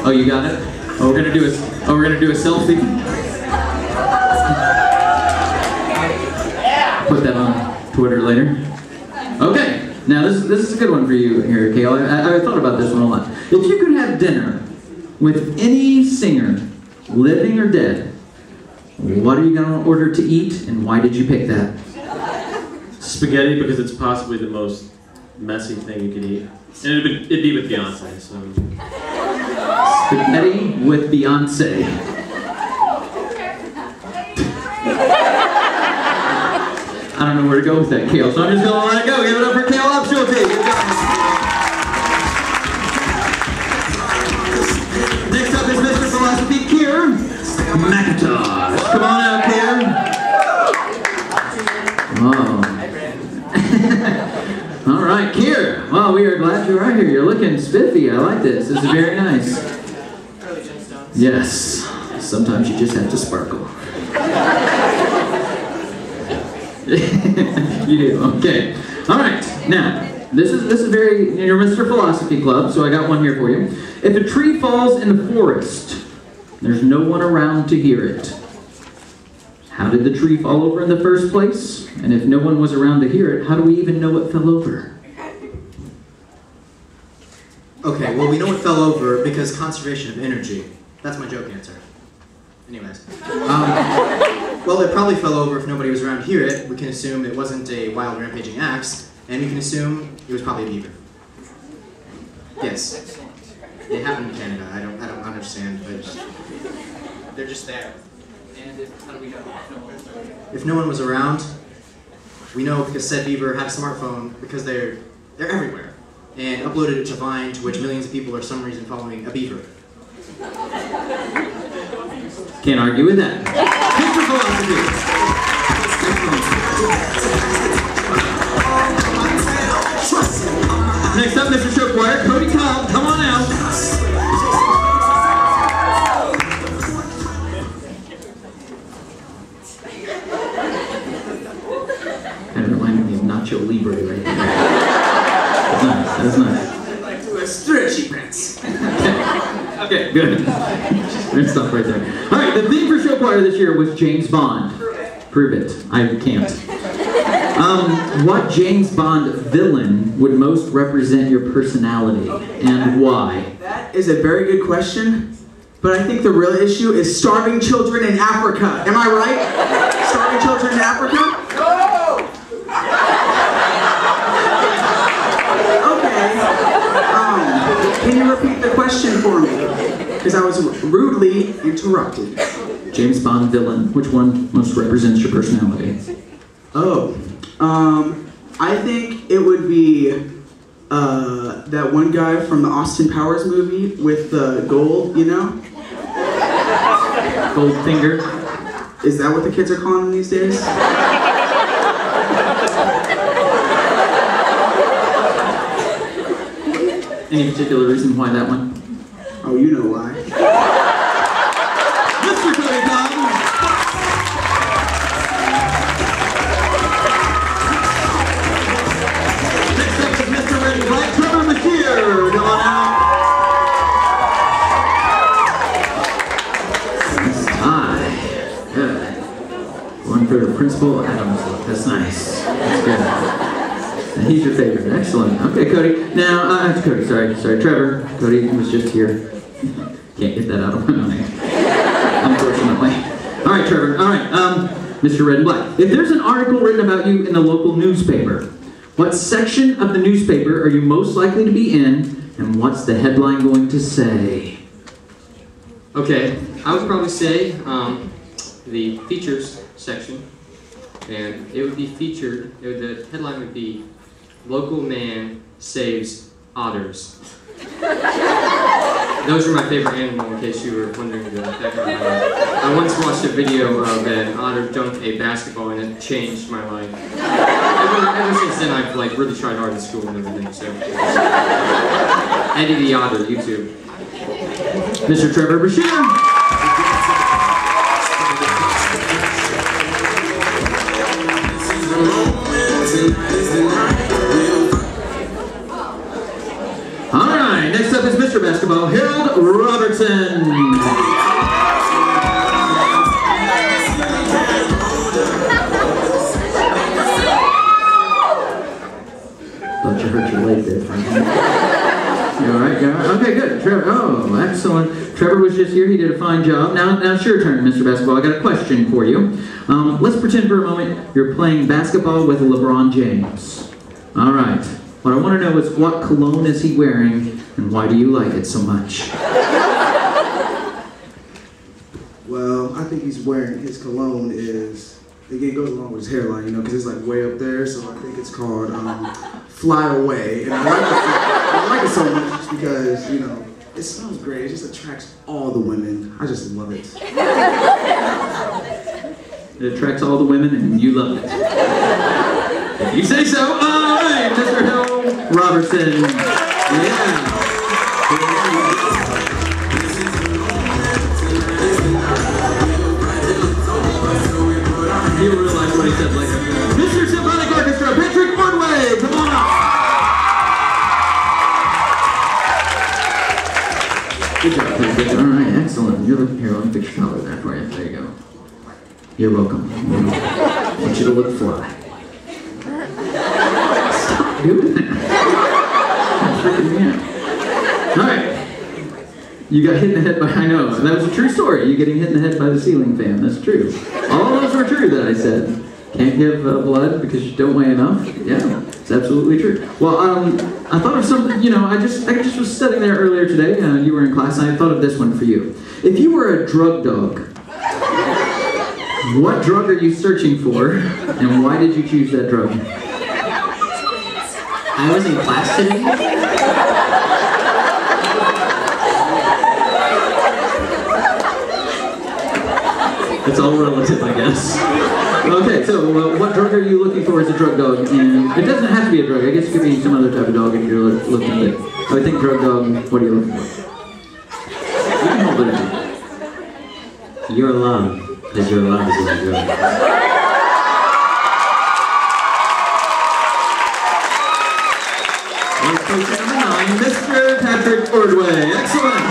Oh, you got it? Oh, we're gonna do a selfie. Put that on Twitter later. Okay, now this is a good one for you here, Kale. I thought about this one a lot. If you could have dinner with any singer, living or dead, what are you gonna order to eat, and why did you pick that? Spaghetti, because it's possibly the most messy thing you can eat. And it'd be with Beyonce, so... Spaghetti with Beyonce. I don't know where to go with that, Kale, so I'm just gonna let it go. Give it up for Kale Upschulte. Good job. Next up is Mr. Philosophy, Kier McIntosh. Come on out, Kier. Oh. All right, Kier. Well, we are glad you're right here. You're looking spiffy. I like this. This is very nice. Yes. Sometimes you just have to sparkle. You do. Okay. All right. Now, this is very. You're Mr. Philosophy Club, so I got one here for you. If a tree falls in the forest, there's no one around to hear it. How did the tree fall over in the first place? And if no one was around to hear it, how do we even know it fell over? Okay, well, we know it fell over because conservation of energy. That's my joke answer. Anyways. Well, it probably fell over if nobody was around to hear it. We can assume it wasn't a wild rampaging axe, and we can assume it was probably a beaver. Yes. It happened in Canada. I don't understand, but they're just there. And how do we know if no one was around? We know because said beaver had a smartphone because they're everywhere, and uploaded it to Vine, to which millions of people are for some reason following a beaver. Can't argue with that. Mr. Philosophy. Next up, Mr. Show Choir, Cody Cobb. Come on out. Kind of reminded me of Nacho Libre right there. That's nice. That's nice. Like to a stretchy prince. Okay, good. We're gonna stop right there. All right, the theme for Show Choir this year was James Bond. Prove it. I can't. What James Bond villain would most represent your personality, and why? That is a very good question, but I think the real issue is starving children in Africa. Am I right? Starving children in Africa? No! Okay. Can you repeat the question for me? Because I was rudely interrupted. James Bond villain, which one most represents your personality? Oh, I think it would be that one guy from the Austin Powers movie with the gold, you know? Goldfinger? Is that what the kids are calling him these days? Any particular reason why that one? Oh, you know why. Mr. Cody Cobb! Next up is Mr. Red and Black, Trevor McKeer. Come on out. Nice tie. Good. One for the Principal Adams look. That's nice. That's good. And he's your favorite. Excellent. Okay, Cody. Now, Cody, sorry, Trevor. Cody was just here. Can't get that out of my mind. Unfortunately. All right, Trevor. All right, Mr. Red and Black. If there's an article written about you in the local newspaper, what section of the newspaper are you most likely to be in, and what's the headline going to say? Okay, I would probably say the features section, and it would be featured. The headline would be "Local Man Saves Otters." Those are my favorite animal, in case you were wondering the background. I once watched a video of an otter dunk a basketball, and it changed my life. Ever since then, I've really tried hard in school and everything. So, Eddie the Otter, YouTube. Mr. Trevor Bashir. All right, next up is Mr. Basketball, Harold Robertson. Trevor. Oh, excellent. Trevor was just here. He did a fine job. Now it's your turn, Mr. Basketball. I got a question for you. Let's pretend for a moment you're playing basketball with LeBron James. All right. What I want to know is what cologne is he wearing, and why do you like it so much? Well, I think he's wearing his cologne is, again, it goes along with his hairline, you know, because it's like way up there, so I think it's called Fly Away. And I like it so much just because, you know, it smells great. It just attracts all the women. I just love it. It attracts all the women, and you love it. If you say so. All right, Mr. Hill Robertson. Yeah. You realize what he said later. Mr. Symphonic Orchestra, Patrick Ordway, come on up. Good job, Patrick. All right, excellent. You're looking here. Let me fix your collar there for you. There you go. You're welcome. I want you to look fly. Stop doing that. Freaking me out. All right. You got hit in the head by, I know, that was a true story. You getting hit in the head by the ceiling fan, that's true. All those were true that I said. Can't give blood because you don't weigh enough. Yeah, it's absolutely true. Well, I thought of something, you know, I just was sitting there earlier today, you were in class, and I thought of this one for you. If you were a drug dog, what drug are you searching for, and why did you choose that drug? I was in class today. It's all relative, I guess. Okay, so what drug are you looking for as a drug dog? And it doesn't have to be a drug. I guess it could be some other type of dog if you're looking at it. I would think drug dog, what are you looking for? You can hold it out. Your love, because your love is my drug. Let's go to number 9, Mr. Patrick Ordway. Excellent.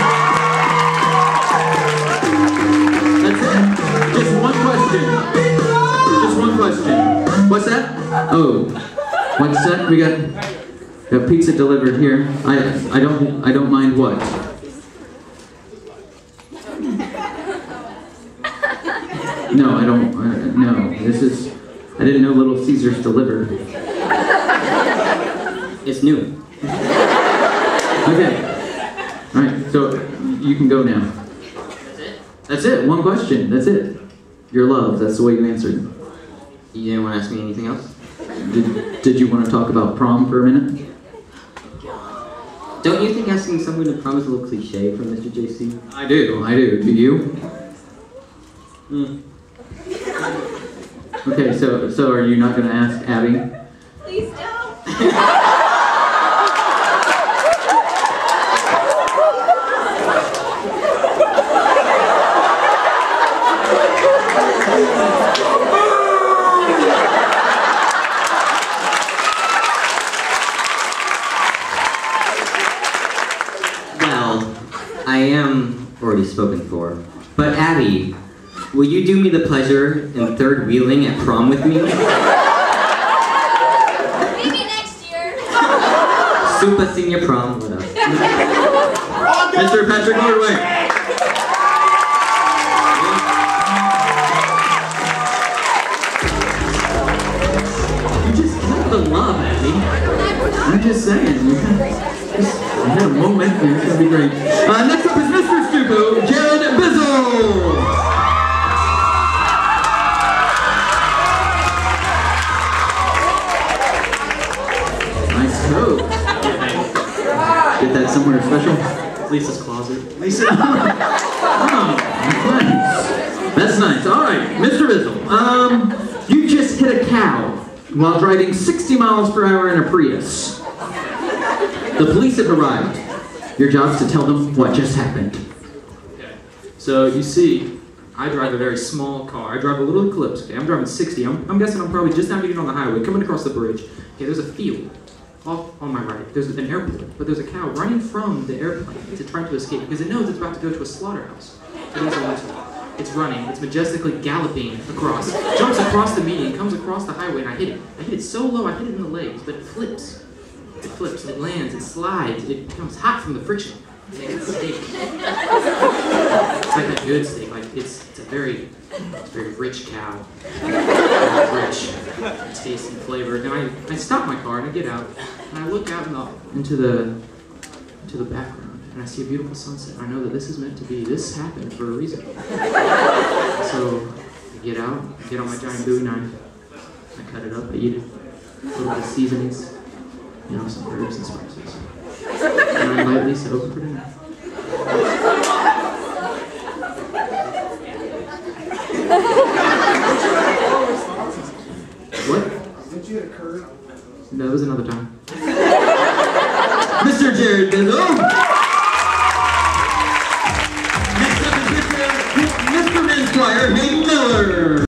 Just one question. What's that? Oh, what's that? We got pizza delivered here. I don't mind what. No, I don't. No, this is. I didn't know Little Caesars delivered. It's new. Okay. All right. So you can go now. That's it? That's it. One question. That's it. Your love, that's the way you answered. You didn't want to ask me anything else? Did you want to talk about prom for a minute? Don't you think asking someone to prom is a little cliche from Mr. JC? I do. Do you? Okay, so are you not going to ask Abby? Please don't. I am already spoken for. But Abby, will you do me the pleasure in third wheeling at prom with me? Maybe next year. Super senior prom with us. Mr. Patrick Ordway. You just killed the love, Abby. I'm just saying. I had a moment, and it's going to be great. Next up is Mr. Stuco, Jared Bizzle. Nice coat. Get that somewhere special? Lisa's closet. Lisa. Oh, nice. That's nice. All right, Mr. Bizzle. You just hit a cow while driving 60 miles per hour in a Prius. The police have arrived. Your job's to tell them what just happened. Okay. So you see, I drive a very small car. I drive a little Eclipse. Okay, I'm driving 60. I'm guessing I'm probably just now getting on the highway, coming across the bridge. Okay, there's a field off on my right. There's an airport, but there's a cow running from the airplane to try to escape because it knows it's about to go to a slaughterhouse. So it's running. It's majestically galloping across. Jumps across the median, comes across the highway, and I hit it. I hit it so low, I hit it in the legs, but it flips. It flips, it lands, it slides, it becomes hot from the friction. Take a steak. It's like that good steak. Like it's a very rich cow. Very rich, tasty flavor. And I stop my car and I get out and I look out into the background and I see a beautiful sunset. I know that this is meant to be. This happened for a reason. So I get out, I get on my giant Bowie knife, I cut it up, I eat it. A little bit of seasonings, you know, some herbs and spices. And I lightly soak for dinner. What? Did you get a curve? No, it was another time. Mr. Jared Bendel.